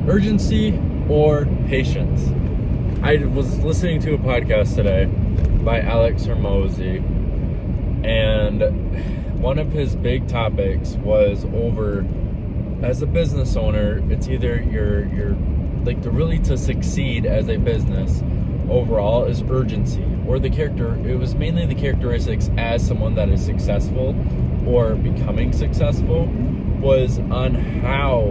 urgency or patience. I was listening to a podcast today by Alex Hormozi, and one of his big topics was over, as a business owner, it's either you're like, to succeed as a business overall is urgency, or it was mainly the characteristics as someone that is successful or becoming successful, was on how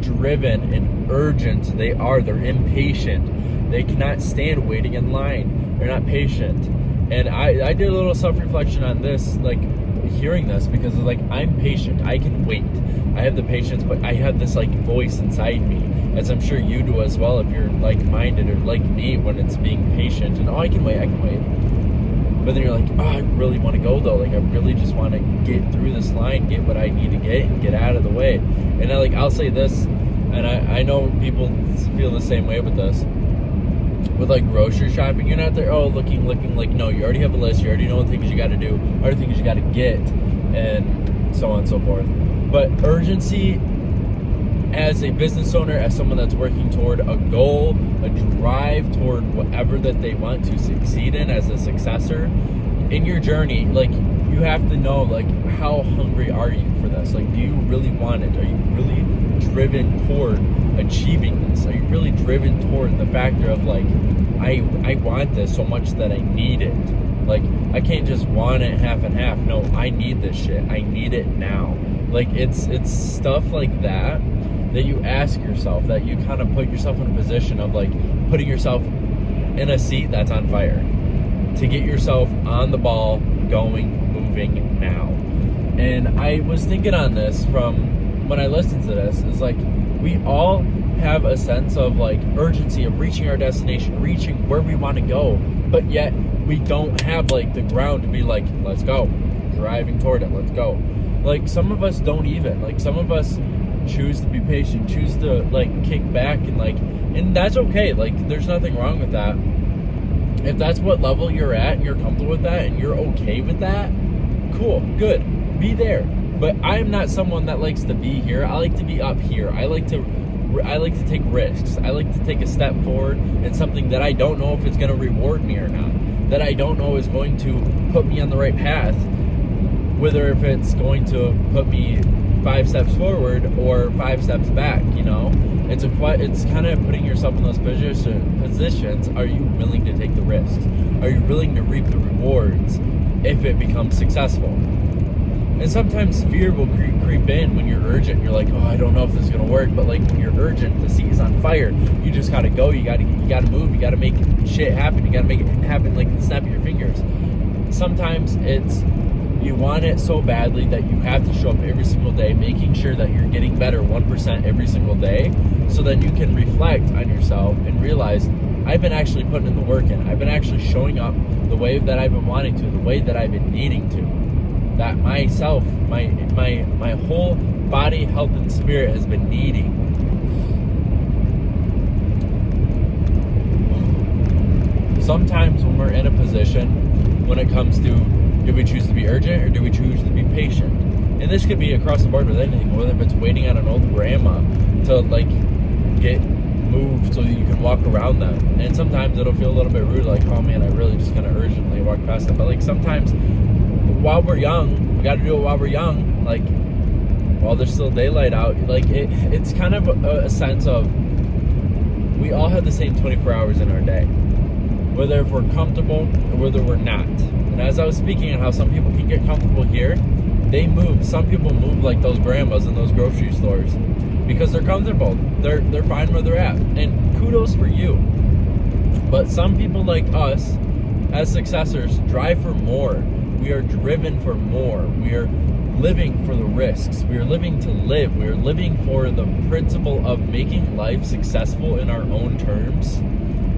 driven and urgent they are. They're impatient. They cannot stand waiting in line. They're not patient. And I did a little self-reflection on this, like hearing this, because it's like, I'm patient. I can wait. I have the patience, but I have this like voice inside me, as I'm sure you do as well if you're like-minded or like me, when it's being patient and I can wait. But then you're like, I really want to go though. Like, I really just want to get through this line, get what I need to get, and get out of the way. And I'll say this, and I know people feel the same way with this. With like grocery shopping, you're not there, looking, like, no, you already have a list, you already know what things you got to do, other things you got to get, and so on and so forth. But urgency as a business owner, as someone that's working toward a goal, a drive toward whatever that they want to succeed in as a successor, in your journey, like, you have to know, like, how hungry are you for this? Like, do you really want it? Are you really driven toward achieving this? Are you really driven toward the factor of, like, I want this so much that I need it? Like, I can't just want it half and half. No, I need this shit. I need it now. Like, it's stuff like that you ask yourself, that you kind of put yourself in a position of, like, putting yourself in a seat that's on fire to get yourself on the ball, going, moving now. And I was thinking on this from when I listened to this, is like, we all have a sense of, like, urgency of reaching our destination, reaching where we want to go, but yet we don't have, like, the ground to be like, let's go, driving toward it, let's go. Like, some of us don't even, like, some of us choose to be patient, choose to, like, kick back, and, like, and that's okay. Like, there's nothing wrong with that. If that's what level you're at and you're comfortable with that and you're okay with that, cool, good, be there. But I'm not someone that likes to be here. I like to be up here. I like to take risks. I like to take a step forward in something that I don't know if it's going to reward me or not, that I don't know is going to put me on the right path, whether if it's going to put me 5 steps forward or 5 steps back, you know? It's kind of putting yourself in those positions. Are you willing to take the risks? Are you willing to reap the rewards if it becomes successful? And sometimes fear will creep in when you're urgent. You're like, I don't know if this is going to work. But, like, when you're urgent, the seat is on fire. You just got to go. You got to move. You got to make shit happen. You got to make it happen like the snap of your fingers. Sometimes it's, you want it so badly that you have to show up every single day, making sure that you're getting better 1% every single day, so then you can reflect on yourself and realize, I've been actually putting in the work in. I've been actually showing up the way that I've been wanting to, the way that I've been needing to, that myself, my whole body, health, and spirit has been needing. Sometimes when we're in a position, when it comes to, do we choose to be urgent or do we choose to be patient? And this could be across the board with anything, whether if it's waiting on an old grandma to, like, get moved so that you can walk around them. And sometimes it'll feel a little bit rude, like, oh man, I really just kind of urgently walk past them. But, like, sometimes while we're young, we got to do it while we're young, like, while there's still daylight out. Like, it's kind of a sense of, we all have the same 24 hours in our day, whether if we're comfortable or whether we're not. And as I was speaking on how some people can get comfortable here, they move. Some people move like those grandmas in those grocery stores because they're comfortable. They're fine where they're at. And kudos for you. But some people like us, as successors, drive for more. We are driven for more. We are living for the risks. We are living to live. We are living for the principle of making life successful in our own terms.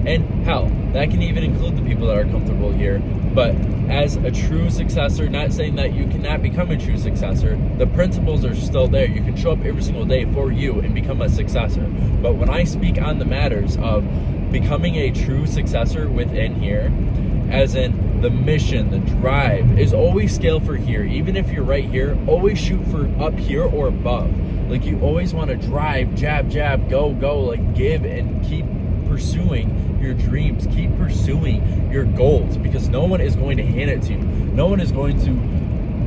And hell, that can even include the people that are comfortable here. But as a true successor, not saying that you cannot become a true successor, the principles are still there. You can show up every single day for you and become a successor. But when I speak on the matters of becoming a true successor within here, as in the mission, the drive, is always scale for here. Even if you're right here, always shoot for up here or above. Like, you always want to drive, jab, jab, go, go, like, give and keep pursuing your dreams, keep pursuing your goals, because no one is going to hand it to you. No one is going to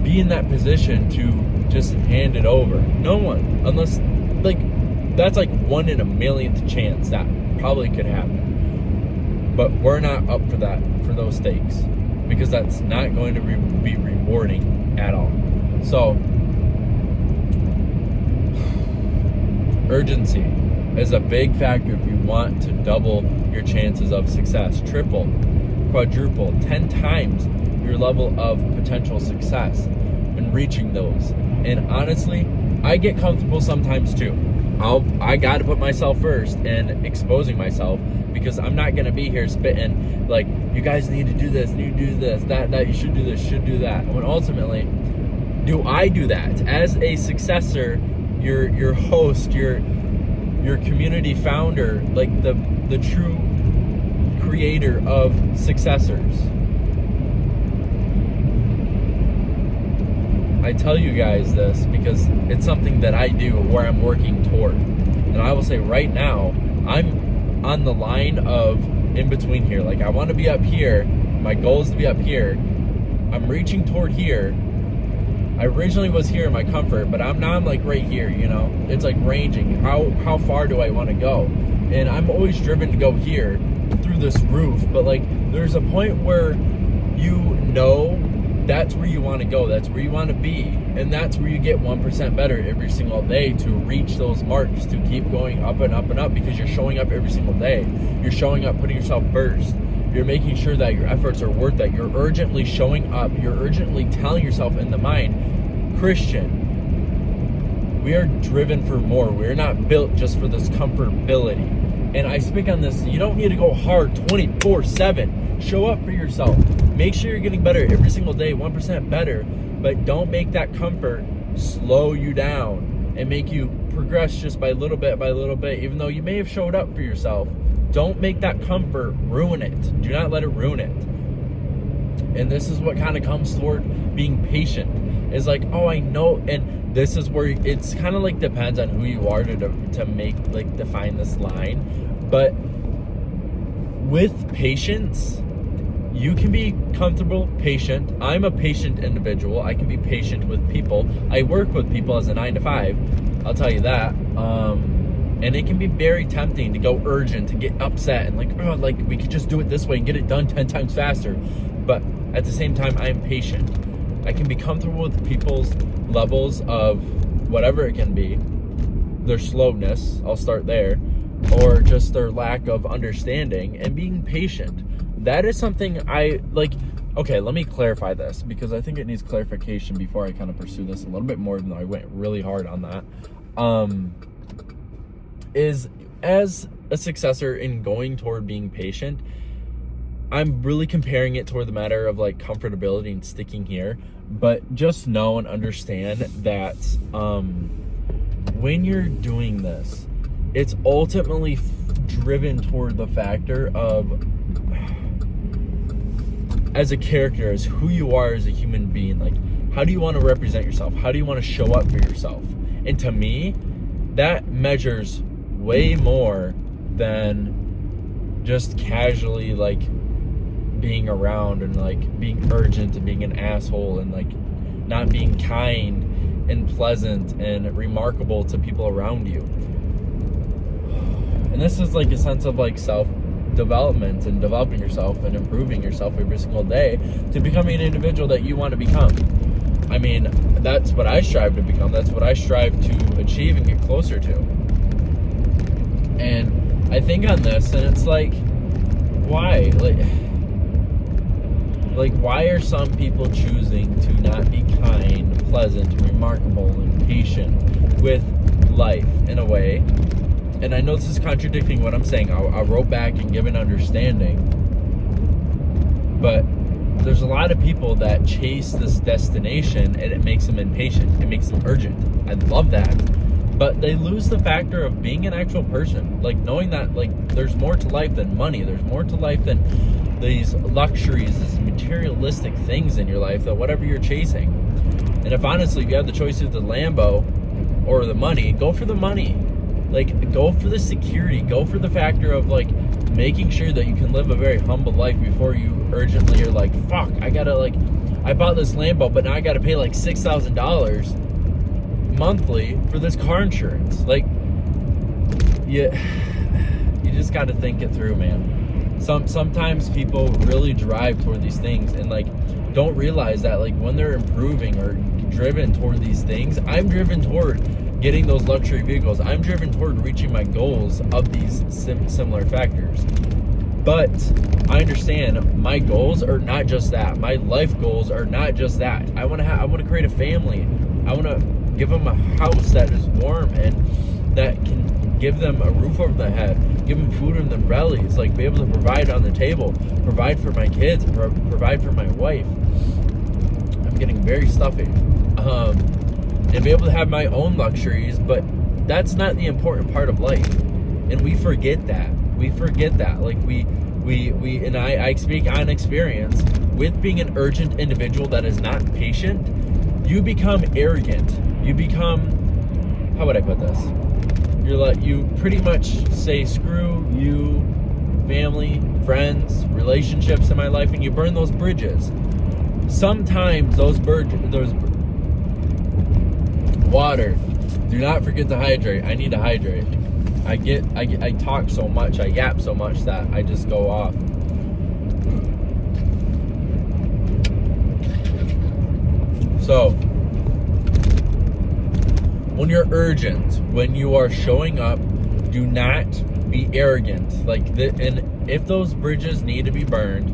be in that position to just hand it over. No one, unless, like, that's like 1 in a millionth chance that probably could happen. But we're not up for that, for those stakes, because that's not going to be rewarding at all. So, urgency is a big factor if you want to double your chances of success, triple, quadruple, 10 times your level of potential success in reaching those. And honestly, I get comfortable sometimes too. I got to put myself first and exposing myself, because I'm not going to be here spitting like, you guys need to do this, need to do this, that you should do this, should do that. When ultimately, do I do that as a successor, your host, your community founder, like the true creator of successors? I tell you guys this because it's something that I do, where I'm working toward. And I will say right now, I'm on the line of in between here. Like, I want to be up here. My goal is to be up here. I'm reaching toward here. I originally was here in my comfort, but now I'm like right here, you know? It's like ranging. How far do I want to go? And I'm always driven to go here through this roof, but like, there's a point where you know that's where you want to go, that's where you want to be, and that's where you get 1% better every single day to reach those marks, to keep going up and up and up, because you're showing up every single day. You're showing up, putting yourself first. You're making sure that your efforts are worth it. You're urgently showing up. You're urgently telling yourself in the mind, Christian, we are driven for more. We're not built just for this comfortability. And I speak on this, you don't need to go hard 24/7. Show up for yourself. Make sure you're getting better every single day, 1% better, but don't make that comfort slow you down and make you progress just by little bit by little bit. Even though you may have showed up for yourself, don't make that comfort ruin it. Do not let it ruin it. And this is what kind of comes toward being patient. Is like, oh, I know, and this is where it's kind of like depends on who you are to make, like, define this line. But with patience, you can be comfortable, patient. I'm a patient individual. I can be patient with people. I work with people as a 9-to-5. I'll tell you that. And it can be very tempting to go urgent, to get upset, and like, oh, like we could just do it this way and get it done 10 times faster. But at the same time, I am patient. I can be comfortable with people's levels of whatever it can be, their slowness, I'll start there, or just their lack of understanding, and being patient. That is something I like. Okay, let me clarify this, because I think it needs clarification before I kind of pursue this a little bit more, even though I went really hard on that. Is as a successor in going toward being patient, I'm really comparing it toward the matter of like comfortability and sticking here. But just know and understand that when you're doing this, it's ultimately driven toward the factor of, as a character, as who you are as a human being. Like, how do you want to represent yourself? How do you want to show up for yourself? And to me, that measures way more than just casually like being around and like being urgent and being an asshole and like not being kind and pleasant and remarkable to people around you. And this is like a sense of like self-development and developing yourself and improving yourself every single day to becoming an individual that you want to become. I mean, that's what I strive to become. That's what I strive to achieve and get closer to. And I think on this, and it's like, why? Like, why are some people choosing to not be kind, pleasant, remarkable, and patient with life in a way? And I know this is contradicting what I'm saying. I'll roll back and give an understanding. But there's a lot of people that chase this destination, and it makes them impatient. It makes them urgent. I love that. But they lose the factor of being an actual person. Like, knowing that, like, there's more to life than money. There's more to life than these luxuries, these materialistic things in your life, that whatever you're chasing. And if honestly, if you have the choice of the Lambo or the money, go for the money. Like, go for the security. Go for the factor of, like, making sure that you can live a very humble life before you urgently are like, fuck, I gotta, like, I bought this Lambo, but now I gotta pay, like, $6,000 monthly for this car insurance. Like, you just gotta think it through, man. Sometimes people really drive toward these things and, like, don't realize that, like, when they're improving or driven toward these things, I'm driven toward getting those luxury vehicles. I'm driven toward reaching my goals of these similar factors. But I understand my goals are not just that. My life goals are not just that. I want to create a family. I want to give them a house that is warm and that can give them a roof over their head, give them food in their bellies, like be able to provide on the table, provide for my kids, provide for my wife. I'm getting very stuffy. And be able to have my own luxuries, but that's not the important part of life. And we forget that. Like we and I speak on experience with being an urgent individual that is not patient. You become arrogant. You become, how would I put this? You pretty much say screw you, family, friends, relationships in my life, and you burn those bridges. Sometimes those water. Do not forget to hydrate. I need to hydrate. I talk so much, I yap so much that I just go off. So, when you're urgent, when you are showing up, do not be arrogant. And if those bridges need to be burned,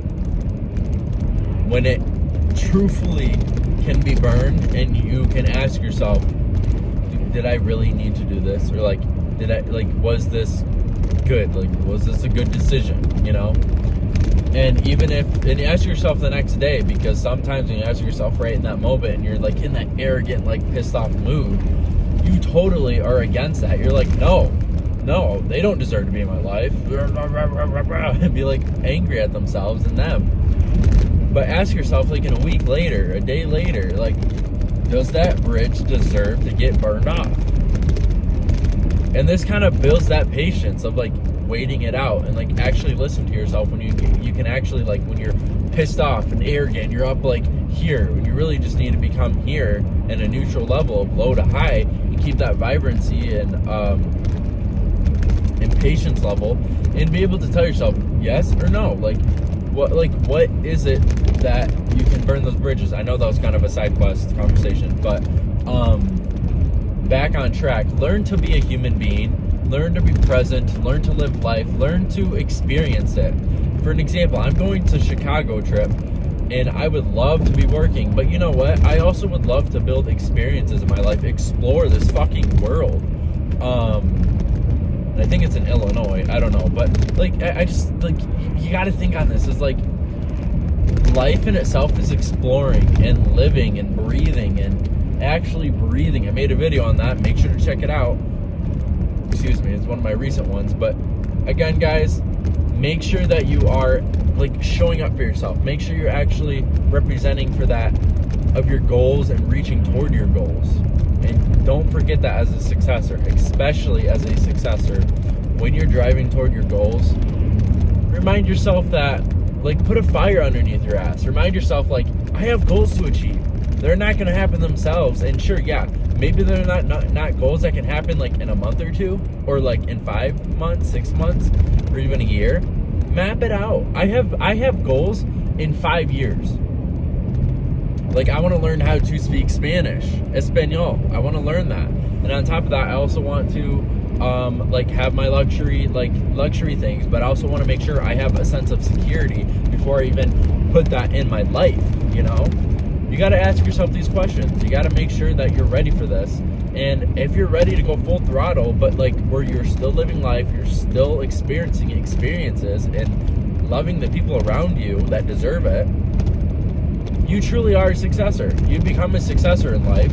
when it truthfully can be burned and you can ask yourself, did I really need to do this? Or was this good? Like, was this a good decision? You know? And you ask yourself the next day, because sometimes when you ask yourself right in that moment and you're like in that arrogant, like pissed off mood, you totally are against that. You're like, no, they don't deserve to be in my life. And be like angry at themselves and them. But ask yourself, like in a week later, a day later, like, does that bridge deserve to get burned off? And this kind of builds that patience of like waiting it out and like actually listen to yourself when you can actually, like, when you're pissed off and arrogant, you're up like here, when you really just need to become here at a neutral level of low to high and keep that vibrancy and patience level and be able to tell yourself yes or no. Like what is it that you can burn those bridges? I know that was kind of a side quest conversation, but back on track. Learn to be a human being, learn to be present, learn to live life, learn to experience it. For an example, I'm going to Chicago trip and I would love to be working, but you know what? I also would love to build experiences in my life, explore this fucking world. I think it's in Illinois, I don't know, but like I just, like, you got to think on this. It's like life in itself is exploring and living and breathing and actually breathing. I made a video on that. Make sure to check it out. Excuse me, it's one of my recent ones. But again, guys, make sure that you are like showing up for yourself. Make sure you're actually representing for that of your goals and reaching toward your goals. And don't forget that as a successor, especially as a successor, when you're driving toward your goals, remind yourself that, like, put a fire underneath your ass. Remind yourself, like, I have goals to achieve. They're not going to happen themselves. And sure, yeah, maybe they're not goals that can happen like in a month or two, or like in 5 months, 6 months, or even a year. Map it out. I have goals in 5 years. Like, I want to learn how to speak Spanish, Espanol. I want to learn that. And on top of that, I also want to like have my luxury things, but I also want to make sure I have a sense of security before I even put that in my life, you know? You got to ask yourself these questions. You got to make sure that you're ready for this. And if you're ready to go full throttle, but like where you're still living life, you're still experiencing experiences and loving the people around you that deserve it, you truly are a successor. You become a successor in life,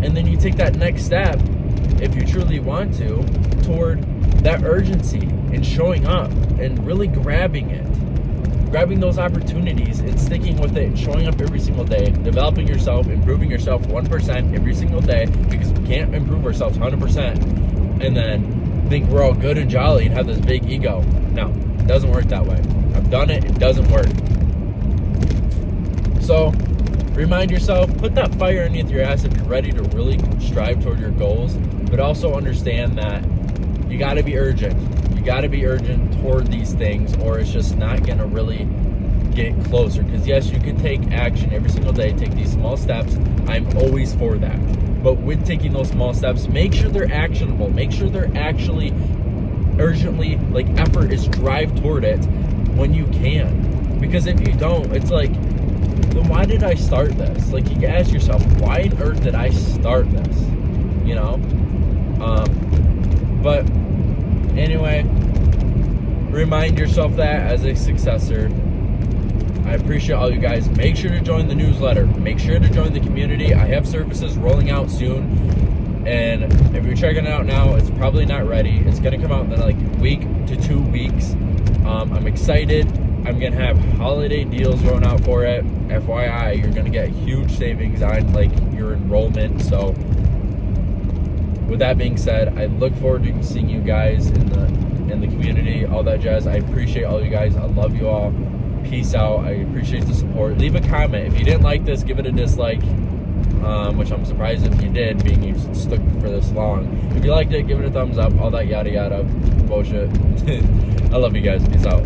and then you take that next step, if you truly want to, toward that urgency and showing up and really grabbing it. grabbing those opportunities and sticking with it and showing up every single day, developing yourself, improving yourself 1% every single day, because we can't improve ourselves 100% and then think we're all good and jolly and have this big ego. No, it doesn't work that way. I've done it. It doesn't work. So remind yourself, put that fire underneath your ass if you're ready to really strive toward your goals, but also understand that you got to be urgent. You got to be urgent toward these things, or it's just not going to really get closer. Because yes, you can take action every single day, take these small steps. I'm always for that. But with taking those small steps, make sure they're actionable. Make sure they're actually urgently, like, effort is drive toward it when you can. Because if you don't, it's like, then why did I start this? Like, you can ask yourself, why on earth did I start this? You know? But anyway, remind yourself that as a successor. I appreciate all you guys. Make sure to join the newsletter. Make sure to join the community. I have services rolling out soon. And if you're checking it out now, it's probably not ready. It's going to come out in like a week to 2 weeks. I'm excited. I'm going to have holiday deals going out for it. FYI, you're going to get huge savings on like your enrollment. So with that being said, I look forward to seeing you guys in the community, all that jazz. I appreciate all you guys. I love you all. Peace out. I appreciate the support. Leave a comment. If you didn't like this, give it a dislike, which I'm surprised if you did, being you stuck for this long. If you liked it, give it a thumbs up, all that yada yada bullshit. I love you guys. Peace out.